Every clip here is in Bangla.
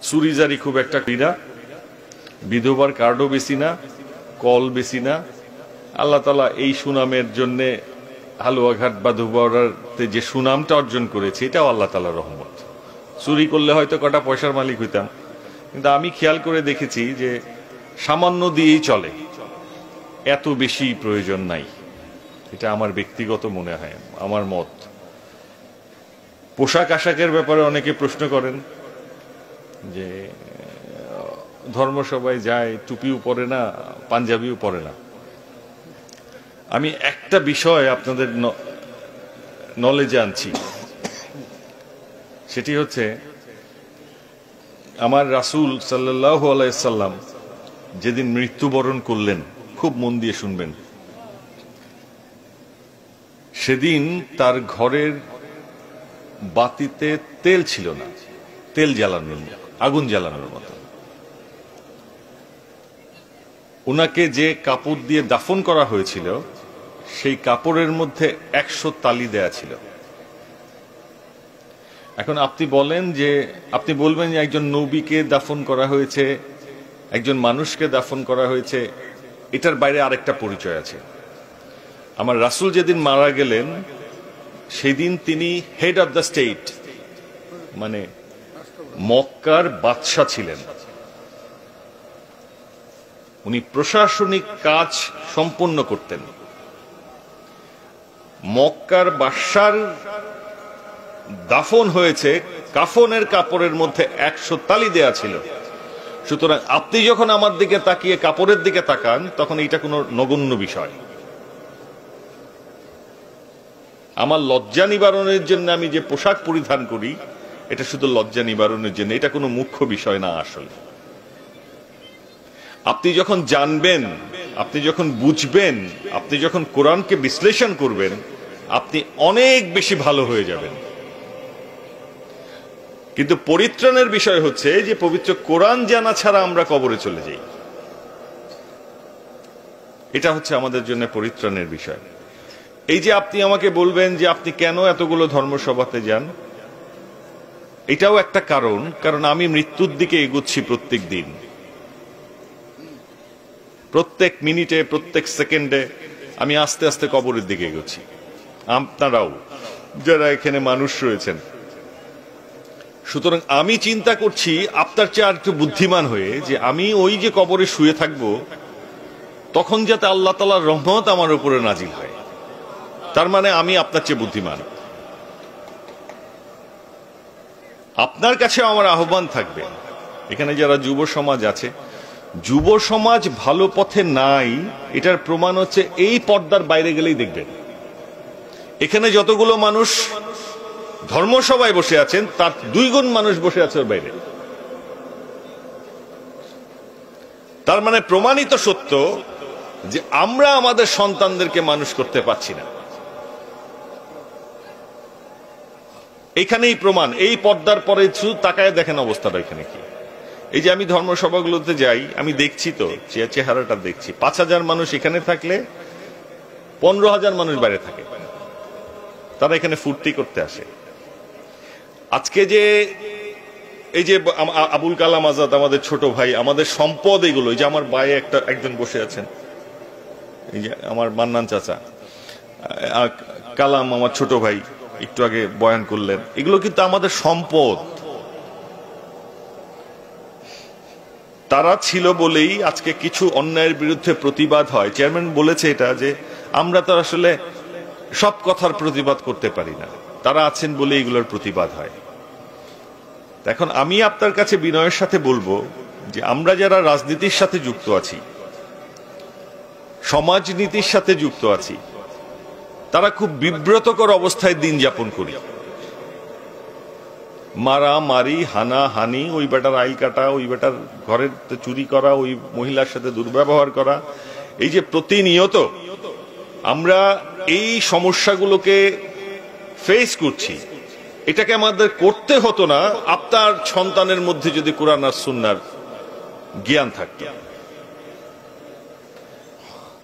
চুরিজারি খুব একটা ক্রীড়া, বিধবার কার্ডও বেশি না, কল বেশি না। আল্লাহ তাআলা এই সুনামের জন্যে হালুয়াঘাট বা ধুবড়াতে যে সুনামটা অর্জন করেছে এটাও আল্লাহ তাআলার রহমত। চুরি করলে হয়তো কটা পয়সার মালিক হইতাম, কিন্তু আমি খেয়াল করে দেখেছি যে সামান্য দিয়েই চলে, এত বেশি প্রয়োজন নাই। এটা আমার ব্যক্তিগত মনে হয়, আমার মত। পোশাক আশাকের ব্যাপারে অনেকে প্রশ্ন করেন যে ধর্মসভায় যায়, টুপিও পরে না, পাঞ্জাবিও পরে না। আমি একটা বিষয় আপনাদের নলেজে আনছি, সেটি হচ্ছে আমার রাসূল সাল্লাল্লাহু আলাইহি সাল্লাম যেদিন মৃত্যুবরণ করলেন, খুব মন দিয়ে শুনবেন, সেদিন তার ঘরের বাতিতে তেল ছিল না, তেল জ্বালানোর, আগুন জ্বালানোর মতো। ওনাকে যে কাপড় দিয়ে দাফন করা হয়েছিল সেই কাপড়ের মধ্যে 100 তালি দেয়া ছিল। এখন আপনি বলেন যে, আপনি বলবেন যে একজন নবীকে দাফন করা হয়েছে, একজন মানুষকে দাফন করা হয়েছে, এটার বাইরে আরেকটা পরিচয় আছে। আমার রাসূল যেদিন মারা গেলেন সেদিন তিনি হেড অফ দ্য স্টেট, মানে মক্কার বাদশা ছিলেন। উনি প্রশাসনিক কাজ সম্পন্ন করতেন। মক্কার বাদশার দাফন হয়েছে, কাফনের কাপড়ের মধ্যে 100 তালি দেয়া ছিল। সুতরাং আপনি যখন আমার দিকে তাকিয়ে কাপড়ের দিকে তাকান, তখন এটা কোনো নগণ্য বিষয়। আমার লজ্জা নিবারণের জন্য আমি যে পোশাক পরিধান করি, এটা শুধু লজ্জা নিবারণের জন্য, এটা কোনো মুখ্য বিষয় না। আসলে আপনি যখন জানবেন, আপনি যখন বুঝবেন, আপনি যখন কোরআনকে বিশ্লেষণ করবেন, আপনি অনেক বেশি ভালো হয়ে যাবেন। কিন্তু পরিত্রাণের বিষয় হচ্ছে যে পবিত্র কোরআন জানা ছাড়া আমরা কবরে চলে যাই। এটা হচ্ছে আমাদের জন্য পরিত্রাণের বিষয়। এই যে আপনি আমাকে বলবেন যে আপনি কেন এতগুলো ধর্মসভাতে যান, এটাও একটা কারণ। কারণ আমি মৃত্যুর দিকে এগোচ্ছি প্রত্যেক দিন, প্রত্যেক মিনিটে, প্রত্যেক সেকেন্ডে আমি আস্তে আস্তে কবরের দিকে এগোচ্ছি। আপনারাও যারা এখানে মানুষ রয়েছেন। সুতরাং আমি চিন্তা করছি আপনার চেয়ে আর একটু বুদ্ধিমান হয়ে, যে আমি ওই যে কবরে শুয়ে থাকবো, তখন যাতে আল্লাহ তাআলার রহমত আমার উপরে নাজিল হয়। তার মানে আমি আপনার চেয়ে বুদ্ধিমান। আপনার কাছে আমার আহ্বান থাকবে, এখানে যারা যুব সমাজ আছে, যুব সমাজ ভালো পথে নাই, এটার প্রমাণ হচ্ছে এই পর্দার বাইরে গেলেই দেখবেন। এখানে যতগুলো মানুষ ধর্মসভায় বসে আছেন, তার 2 গুণ মানুষ বসে আছে ওর বাইরে। তার মানে প্রমাণিত সত্য যে আমরা আমাদের সন্তানদেরকে মানুষ করতে পারছি না। এখানেই প্রমাণ। এই পর্দার পরে শুধু তাকায় দেখেন অবস্থাটা এখানে কি। এই যে আমি ধর্মসভাগুলোতে যাই, আমি দেখছি তো চেহারাটা দেখছি। 5000 মানুষ এখানে থাকলে 15,000 মানুষ বাইরে থাকে, তারা এখানে ফুর্তি করতে আসে। আজকে যে এই যে আবুল কালাম আজাদ আমাদের ছোট ভাই, আমাদের সম্পদ এগুলো, এই যে আমার বাইরে একজন বসে আছেন, এই যে আমার মান্নান চাচা, কালাম আমার ছোট ভাই একটু আগে বয়ান করলেন, এগুলো কিন্তু আমাদের সম্পদ। তারা ছিল বলেই আজকে কিছু অন্যায়ের বিরুদ্ধে প্রতিবাদ হয়। চেয়ারম্যান বলেছে এটা, যে আমরা তো আসলে সব কথার প্রতিবাদ করতে পারি না, তারা আছেন বলে এগুলোর প্রতিবাদ হয়। এখন আমি আপনার কাছে বিনয়ের সাথে বলবো যে আমরা যারা রাজনীতির সাথে যুক্ত আছি, সমাজনীতির সাথে যুক্ত আছি, তারা খুব বিব্রতকর অবস্থায় দিন যাপন করি। মারামারি, হানাহানি, ওই বেটার আইল কাটা, ওই বেটার ঘরের চুরি করা, ওই মহিলার সাথে দুর্ব্যবহার করা, এই যে প্রতিনিয়ত আমরা এই সমস্যাগুলোকে ফেস করছি, এটাকে আমাদের করতে হতো না আপনার সন্তানের মধ্যে যদি কোরআন আর সুন্নাহর জ্ঞান থাকত।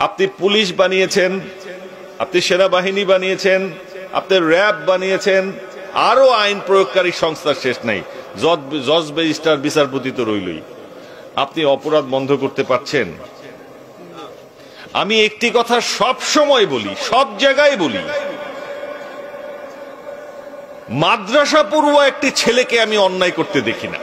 আপনি পুলিশ বানিয়েছেন, আপনি সেনাবাহিনী বানিয়েছেন, আপনি র্যাব বানিয়েছেন, আরো আইন প্রয়োগকারী সংস্থার শেষ নাই। জজ ব্যারিস্টার বিচারপতি তো রইলই, আপনি অপরাধ বন্ধ করতে পারছেন? আমি একটি কথা সব সময় বলি, সব জায়গায় বলি, মাদ্রাসা পড়ুয়া একটি ছেলেকে আমি অন্যায় করতে দেখি না।